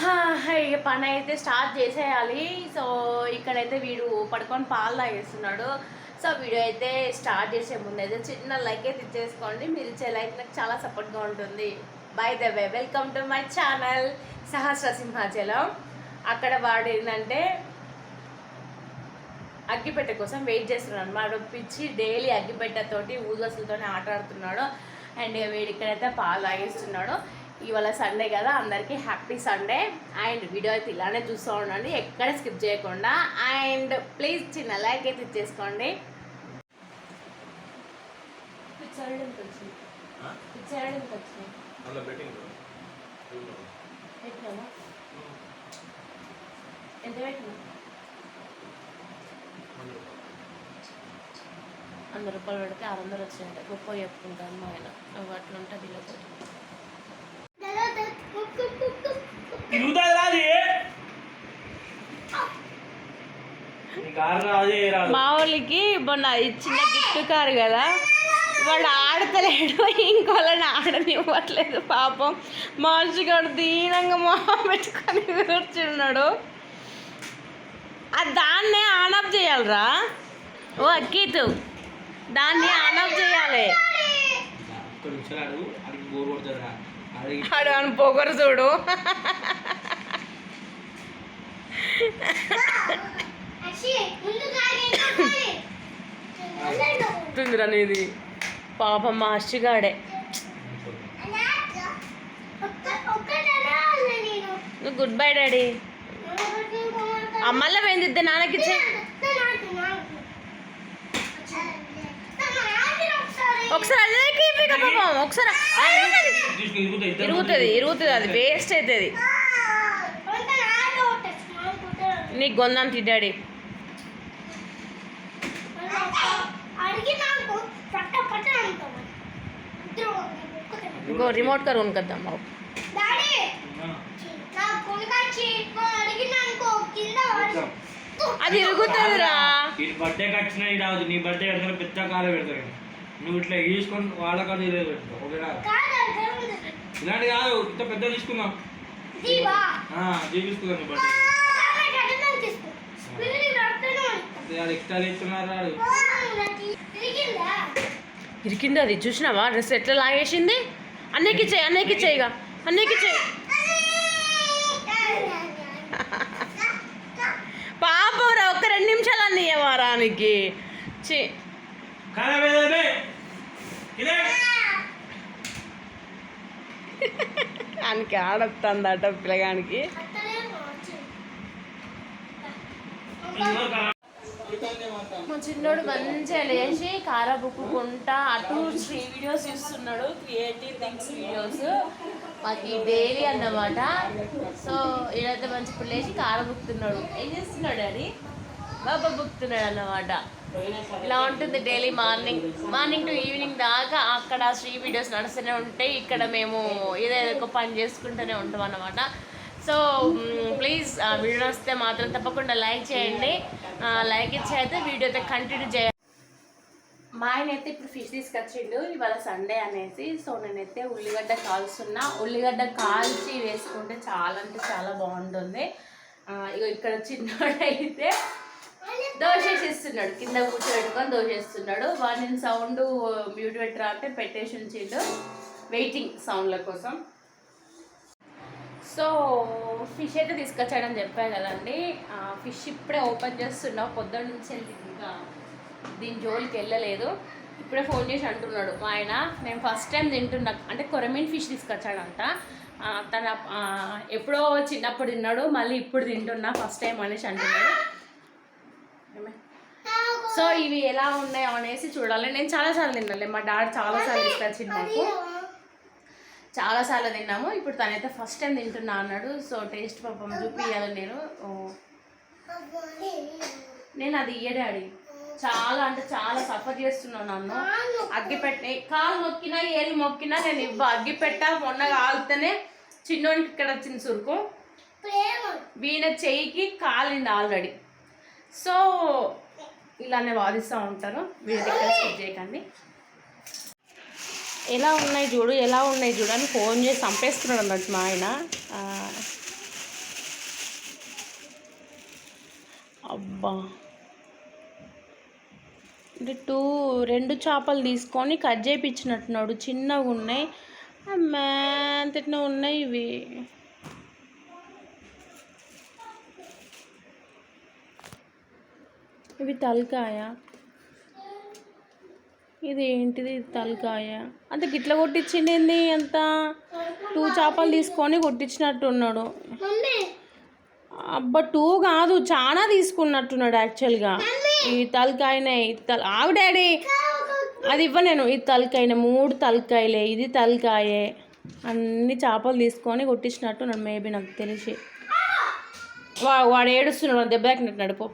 ఇక పని అయితే స్టార్ట్ చేసేయాలి. సో ఇక్కడైతే వీడు పడుకొని పాలు తాగేస్తున్నాడు. సో వీడియో అయితే స్టార్ట్ చేసే ముందు అయితే చిన్న లైక్ అయితే ఇచ్చేసుకోండి. మీరు ఇచ్చే లైక్ నాకు చాలా సపోర్ట్గా ఉంటుంది. By the way, welcome to my channel Sahasra Simhachalam. అక్కడ వాడు ఏంటంటే అగ్గిపెట్టె కోసం వెయిట్ చేస్తున్నాడు అనమాట. పిచ్చి డైలీ అగ్గిపెట్టెతోటి ఊదసులతో ఆట ఆడుతున్నాడు. అండ్ వీడు ఇక్కడైతే పాలు తాగేస్తున్నాడు. ఇవాళ సండే కదా, అందరికీ హ్యాపీ సండే. అండ్ వీడియో అయితే ఇలానే చూస్తూ ఉండండి, ఎక్కడ స్కిప్ చేయకుండా. అండ్ ప్లీజ్ చిన్న లైక్ అయితే ఇచ్చేసుకోండి. ఎంత పెట్టినా 100 రూపాయలు పెడితే 600 వచ్చినాయంటే గొప్ప చెప్పుకుంటాను మా ఆయన. అట్లా ఉంటుంది ఇలా. మా వాళ్ళకి మొన్న ఇచ్చిన గిఫ్ట్ కారు కదా, వాడు ఆడతలేడు, ఇంకోళ్ళని ఆడనివ్వట్లేదు. పాపం మనిషిగాడు దీనంగా మొహం పెట్టుకొని కూర్చున్నాడు. దాన్నే ఆన్ ఆఫ్ చేయాలరా. ఓ అక్కీతు, దాన్ని ఆన్ ఆఫ్ చేయాలి. ఆడు అని పొగరు చూడు. తుందిరా నీది పాపం మా అష్టిగాడే. నువ్వు గుడ్ బై డాడీ. అమ్మల్ల పోయింది, నాన్నకిచ్చే. ఒకసారి అదే పాపం, ఒకసారి ఇరుగుతుంది, అది వేస్ట్ అవుతుంది. నీకు గొందంత డాడీ. ఇంకో రిమోట్ కార్ కొనుక్కొద్దాం బాబు. అది ఇరుగుతుందిరా. బర్త్డే వచ్చిన నీ బర్త్డే పెద్ద కాల పెడతారు. నువ్వు ఇట్లా తీసుకొని వాళ్ళ కాదు ఇలాంటి కాదు, ఇంత పెద్ద తీసుకుందాం. తీసుకుందాం ఎక్స్ట్రా తెచ్చున్నారు. ఇరికింది అది, చూసినావా? డ్రెస్ ఎట్లా లాగేసింది. అన్నయ్యకి చేయి, అన్నయ్యకి చేయగా, అన్నయ్యకి చేయి. పాపం రా, ఒక్క 2 నిమిషాలు అన్నయ్య వారానికి. ఆయనకి ఆడొస్తుందట పిల్లగానికి. మా చిన్నోడు మంచిగా లేచి కారా బుక్కుంటా అటు 3 వీడియోస్ చూస్తున్నాడు, క్రియేటివ్ థింగ్స్ వీడియోస్. మాకు డైలీ అన్నమాట. సో ఈడైతే మంచి ఇప్పుడు లేచి కారా బుక్కుతున్నాడు. ఏం చేస్తున్నాడు డాడీ? బాబా బుక్కుతున్నాడు అన్నమాట. ఇలా ఉంటుంది డైలీ మార్నింగ్ టు ఈవినింగ్ దాకా. అక్కడ 3 వీడియోస్ నడుస్తూనే ఉంటాయి, ఇక్కడ మేము ఏదైనా ఒక పని చేసుకుంటూనే ఉంటాం అన్నమాట. సో ప్లీజ్ వీడియో వస్తే మాత్రం తప్పకుండా లైక్ చేయండి. లైక్ ఇచ్చి అయితే వీడియో అయితే కంటిన్యూ చేయాలి. మా ఆయన అయితే ఇప్పుడు ఫిష్ తీసుకొచ్చిండు, ఇవాళ సండే అనేసి. సో నేనైతే ఉల్లిగడ్డ కాల్చున్నా. ఉల్లిగడ్డ కాల్చి వేసుకుంటే చాలా అంటే చాలా బాగుంటుంది. ఇక ఇక్కడ చిన్నోడైతే దోశ వేసిస్తున్నాడు, కింద కూర్చోబెట్టుకొని దోశ వేస్తున్నాడు. వాడిని సౌండ్ మ్యూట్ పెట్టరా అంటే పెట్టేసి ఉంచిండు, వెయిటింగ్ సౌండ్ల కోసం. సో ఫిష్ అయితే తీసుకొచ్చాడని చెప్పాను కదండి. ఫిష్ ఇప్పుడే ఓపెన్ చేస్తున్నా, పొద్దున్న నుంచి ఇంకా దీని జోలికి వెళ్ళలేదు. ఇప్పుడే ఫోన్ చేసి అంటున్నాడు మా ఆయన, నేను ఫస్ట్ టైం తింటున్నా అంటే కొరమీన్ ఫిష్ తీసుకొచ్చాడంట. తన ఎప్పుడో చిన్నప్పుడు తిన్నాడు, మళ్ళీ ఇప్పుడు తింటున్నా ఫస్ట్ టైం అనేసి అంటున్నాడు. సో ఇవి ఎలా ఉన్నాయో అనేసి చూడాలి. నేను చాలాసార్లు తిన్నాను, మా డాడీ చాలాసార్లు తీసుకొచ్చింది, నాకు చాలాసార్లు తిన్నాము. ఇప్పుడు తనైతే ఫస్ట్ టైం తింటున్నా అన్నాడు. సో టేస్ట్ పాపం చూపించాలి. నేను అది డాడీ చాలా అంటే చాలా సఫర్ చేస్తున్నాను. నన్ను అగ్గిపెట్టే కాలు మొక్కినా ఏళ్ళు మొక్కినా నేను అగ్గిపెట్ట మొన్న కాలితేనే చిన్నోనికి ఇక్కడ వచ్చింది సురుకు, వీణ చెయ్యికి కాలింది ఆల్రెడీ. సో ఇలానే వాదిస్తూ ఉంటారు. వీడియో స్కిప్ చేయకండి. ఎలా ఉన్నాయి చూడు, ఎలా ఉన్నాయి చూడు అని ఫోన్ చేసి చంపేస్తున్నాడు అన్నట్టు మా ఆయన. అబ్బా, అంటే రెండు చేపలు తీసుకొని కట్ చేయించినట్టున్నాడు, చిన్నగా ఉన్నాయి. అమ్మా అంతటినే ఉన్నాయి ఇవి. ఇవి తలకాయ, ఇది ఏంటిది? ఇది తలకాయ. అంటే గిట్ల కొట్టించింది అంత 2 చేపలు తీసుకొని కొట్టించినట్టున్నాడు. అబ్బా 2 కాదు, చాలా తీసుకున్నట్టున్నాడు యాక్చువల్గా. ఈ తలకాయనే, ఆగు డాడీ, అది ఇవ్వ నేను. ఇది తలకాయనే, 3 తలకాయలే, ఇది తలకాయే. అన్ని చేపలు తీసుకొని కొట్టించినట్టున్నాడు మేబీ, నాకు తెలిసి. వాడు ఏడుస్తున్నాడు, దెబ్బ తాకినట్టు నడుపు.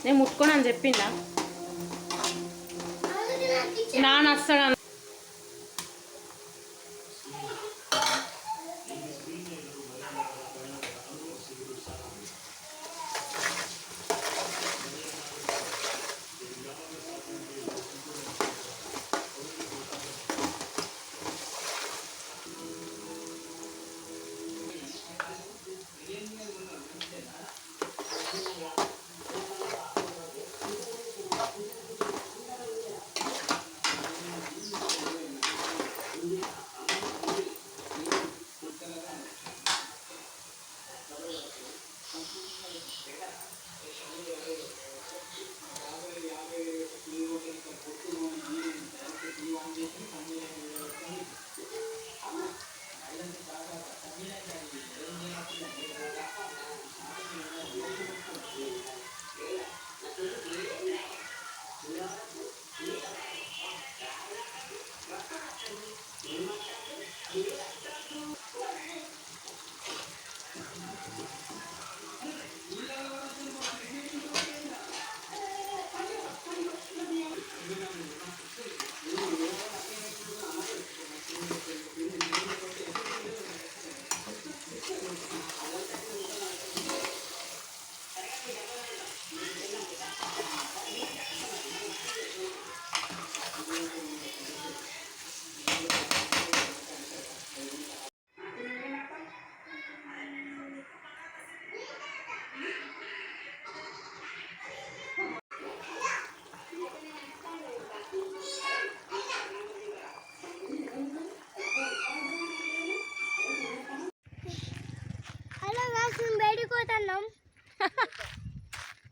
నేను ముట్టుకోను అని చెప్పిందా నాన్న? వస్తాడు.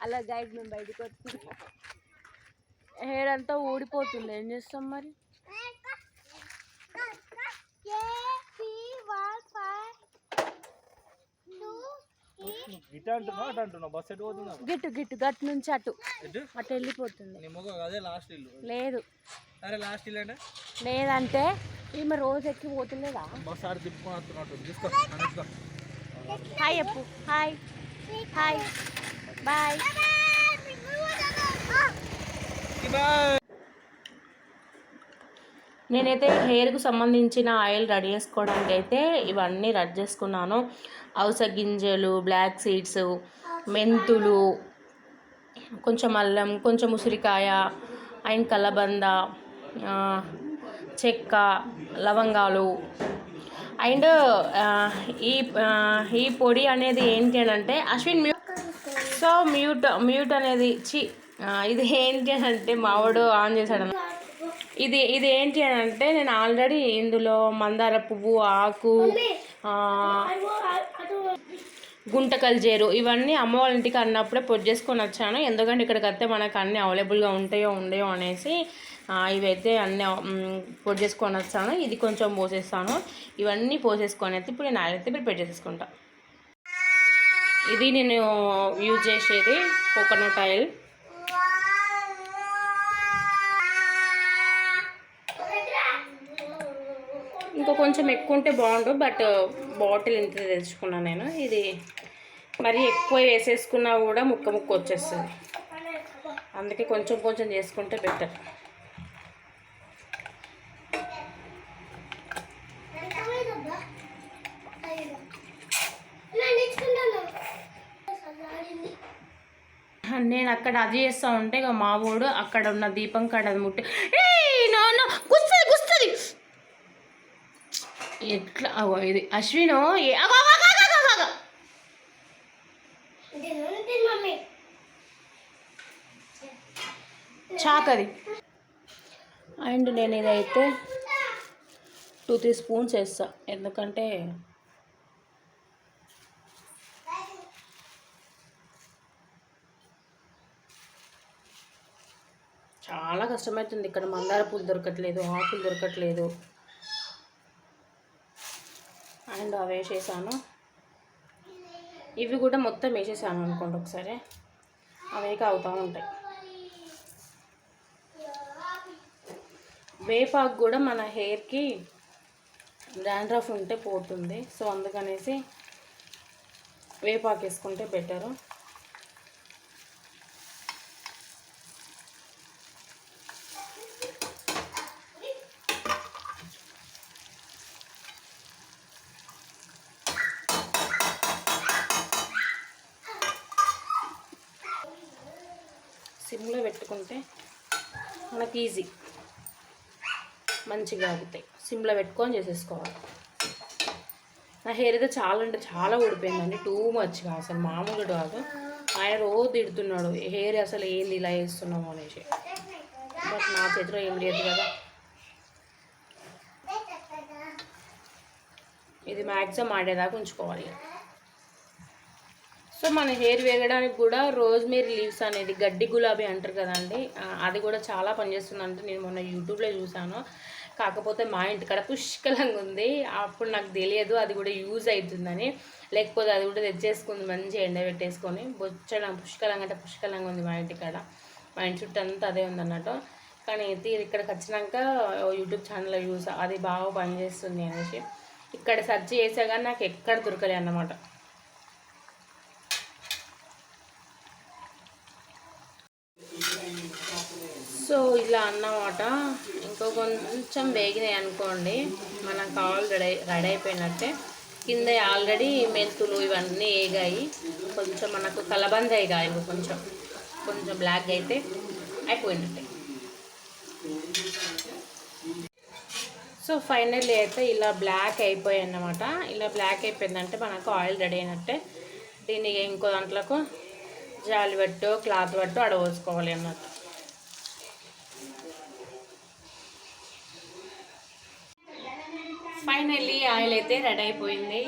అలా గైడ్ మేము బయటకు వస్తున్నాం. హెయిర్ అంతా ఊడిపోతుంది, ఏం చేస్తాం మరి? గిట్టు గిట్టు గట్టు నుంచి అటు అటు వెళ్ళిపోతుంది. లేదు లేదంటే ఈమె రోజు ఎక్కి పోతుండేదా? హాయ్ చెప్పు. Hi hi bye. నేనైతే హెయిర్కు సంబంధించిన ఆయిల్ రెడీ చేసుకోవడానికి అయితే ఇవన్నీ రెడీ చేసుకున్నాను. అవిసె గింజలు, బ్లాక్ సీడ్స్, మెంతులు, కొంచెం అల్లం, కొంచెం ఉసిరికాయ అండ్ కలబంద, చెక్క, లవంగాలు. అండ్ ఈ పొడి అనేది ఏంటి అని అంటే అశ్విన్ సో మ్యూట్ అనేది ఇది ఏంటి అని అంటే మావాడు ఆన్ చేశాడు. ఇది ఏంటి అని అంటే నేను ఆల్రెడీ ఇందులో మందార పువ్వు, ఆకు, గుంటకల్జేరు ఇవన్నీ అమ్మ వాళ్ళ ఇంటికి అన్నప్పుడే పొడి చేసుకొని వచ్చాను. ఎందుకంటే ఇక్కడికి వస్తే మనకు అన్నీ అవైలబుల్గా ఉంటాయో ఉండయో అనేసి ఇవైతే అన్నీ పొడి చేసుకొని వచ్చాను. ఇది కొంచెం పోసేస్తాను. ఇవన్నీ పోసేసుకొని అయితే ఇప్పుడు నేను ఆయిల్ అయితే ప్రిపేర్ చేసేసుకుంటా. ఇది నేను యూజ్ చేసేది కోకోనట్ ఆయిల్. ఇంకో కొంచెం ఎక్కువ ఉంటే బాగుండు, బట్ బాటిల్ ఇంత తెచ్చుకున్నాను నేను. ఇది మరి ఎక్కువ వేసేసుకున్నా కూడా ముక్క ముక్క వచ్చేస్తుంది, అందుకే కొంచెం కొంచెం చేసుకుంటే బెటర్. నేను అక్కడ అది చేస్తూ ఉంటే ఇక మా వాడు అక్కడ ఉన్న దీపం కాడ అది ముట్టి గుస్తుంది ఎట్లా ఇది అశ్విను చాకది. అండ్ నేను ఇదైతే 2-3 స్పూన్స్ వేస్తా, ఎందుకంటే చాలా కష్టమవుతుంది. ఇక్కడ మందార పూలు దొరకట్లేదు, ఆకులు దొరకట్లేదు. అండ్ అవి వేసేసాను, ఇవి కూడా మొత్తం వేసేసాను అనుకోండి ఒకసారి, అవే కాగుతూ ఉంటాయి. వేపాకు కూడా మన హెయిర్కి డాండ్రఫ్ ఉంటే పోతుంది, సో అందుకనేసి వేపాకు వేసుకుంటే బెటరు. సిమ్లో పెట్టుకుంటే మనకి ఈజీ, మంచిగా ఆగుతాయి. సిమ్లో పెట్టుకొని చేసేసుకోవాలి. నా హెయిర్ అయితే చాలా అంటే చాలా ఊడిపోయిందండి, టూ మచ్గా, అసలు మామూలు కాదు. ఆయన రోజు తిడుతున్నాడు, హెయిర్ అసలు ఏంది ఇలా వేస్తున్నాము అనేసి, బట్ నా చేతిలో ఏం లేదు కదా. ఇది మ్యాక్సిమం ఆడేదాకా ఉంచుకోవాలి. సో మన హెయిర్ వేగడానికి కూడా రోజ్మేరీ లీవ్స్ అనేది, గడ్డి గులాబీ అంటారు కదండి, అది కూడా చాలా పనిచేస్తుందంటే నేను మొన్న యూట్యూబ్లో చూసాను. కాకపోతే మా ఇంటికాడ పుష్కలంగా ఉంది, అప్పుడు నాకు తెలియదు అది కూడా యూజ్ అవుతుందని. లేకపోతే అది కూడా తెచ్చేసుకుంది మంచిగా ఎండబెట్టేసుకొని, బొచ్చడం పుష్కలంగా అంటే పుష్కలంగా ఉంది మా ఇంటికాడ. మా ఇంటి చుట్టూ అంతా అదే ఉందన్నట్టు. కానీ ఇక్కడికి వచ్చినాక యూట్యూబ్ ఛానల్లో యూస్ అది బాగా పనిచేస్తుంది అనేసి ఇక్కడ సెర్చ్ చేసా, కానీ నాకు ఎక్కడ దొరకలే అన్నమాట. సో ఇలా అన్నమాట. ఇంకో కొంచెం వేగినాయి అనుకోండి, మనకు ఆల్రెడీ రెడీ అయిపోయినట్టే. కింద ఆల్రెడీ మెంతులు ఇవన్నీ వేగాయి, కొంచెం మనకు కలబంద వేగాయి, కొంచెం కొంచెం బ్లాక్ అయితే అయిపోయినట్టే. సో ఫైనల్లీ అయితే ఇలా బ్లాక్ అయిపోయాయి అన్నమాట. ఇలా బ్లాక్ అయిపోయిందంటే మనకు ఆయిల్ రెడీ అయినట్టే. దీన్ని ఇంకో దాంట్లోకి జాలి పట్టు క్లాత్ పట్టు అడవోసుకోవాలి అన్నట్టు. ఫైనల్లీ ఆయిల్ అయితే రెడీ అయిపోయింది.